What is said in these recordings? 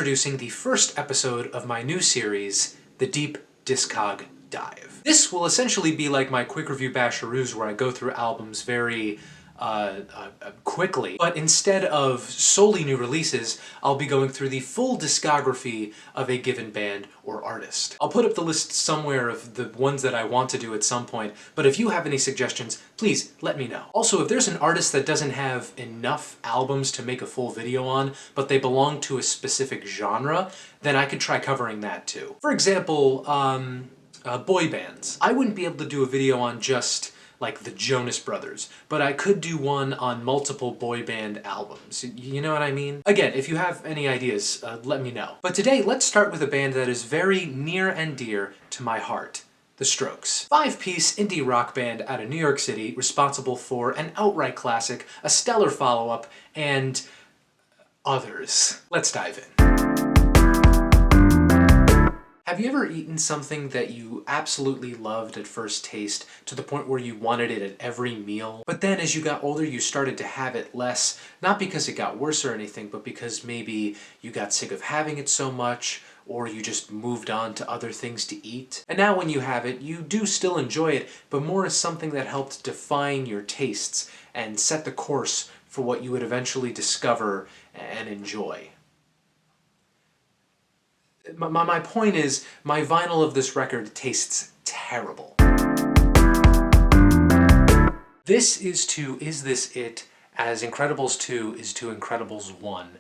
introducing the first episode of my new series, The Deep DISCOG Dive. This will essentially be like my quick review basharoos where I go through albums very quickly, but instead of solely new releases, I'll be going through the full discography of a given band or artist. I'll put up the list somewhere of the ones that I want to do at some point, but if you have any suggestions, please let me know. Also, if there's an artist that doesn't have enough albums to make a full video on, but they belong to a specific genre, then I could try covering that too. For example, boy bands. I wouldn't be able to do a video on just like the Jonas Brothers, but I could do one on multiple boy band albums. You know what I mean? Again, if you have any ideas, let me know. But today, let's start with a band that is very near and dear to my heart. The Strokes. Five-piece indie rock band out of New York City, responsible for an outright classic, a stellar follow-up, and others. Let's dive in. Have you ever eaten something that you absolutely loved at first taste to the point where you wanted it at every meal? But then as you got older you started to have it less, not because it got worse or anything, but because maybe you got sick of having it so much, or you just moved on to other things to eat. And now when you have it, you do still enjoy it, but more as something that helped define your tastes and set the course for what you would eventually discover and enjoy. My point is, my vinyl of this record tastes terrible. This is to Is This It as Incredibles 2 is to Incredibles 1,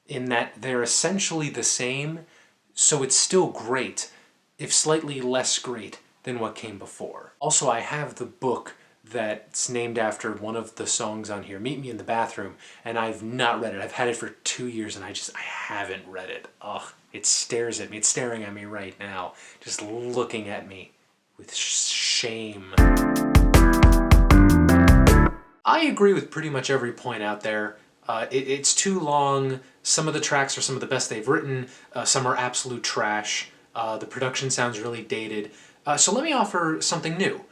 in that they're essentially the same, so it's still great, if slightly less great than what came before. Also, I have the book that's named after one of the songs on here, Meet Me in the Bathroom, and I've not read it. I've had it for 2 years and I haven't read it. Ugh, it stares at me. It's staring at me right now, just looking at me with shame. I agree with pretty much every point out there. It's too long. Some of the tracks are some of the best they've written. Some are absolute trash. The production sounds really dated. So let me offer something new.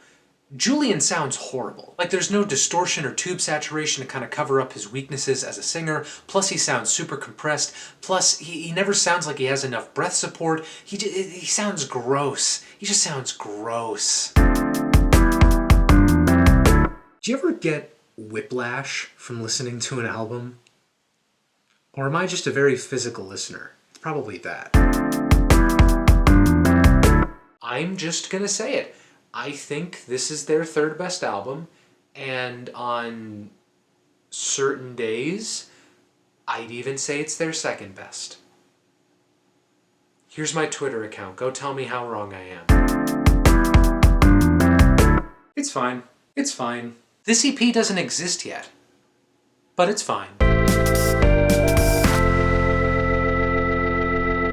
Julian sounds horrible. Like there's no distortion or tube saturation to kind of cover up his weaknesses as a singer, plus he sounds super compressed, plus he never sounds like he has enough breath support. He sounds gross. He just sounds gross. Do you ever get whiplash from listening to an album? Or am I just a very physical listener? It's probably that. I'm just gonna say it. I think this is their third best album, and on certain days, I'd even say it's their second best. Here's my Twitter account. Go tell me how wrong I am. It's fine. It's fine. This EP doesn't exist yet, but it's fine.